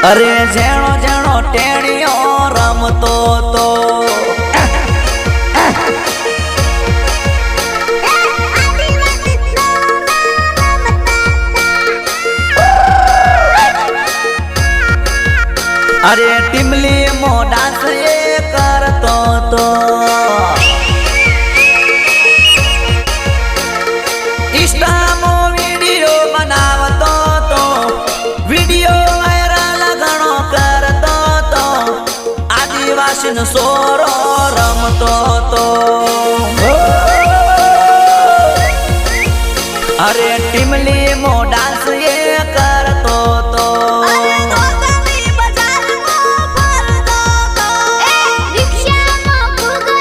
અરે જેણો જેણો ટેણીઓ રમતો તો અરે ટીમલી મો ડાન્સ એ કરતો તો ઇન્સ્ટામો વિડિયો બનાવતો તો વિડિયો વાયરલ ઘણો કરતો તો આદિવાસીનો સોરો રમતો તો અરે ટીમલી મો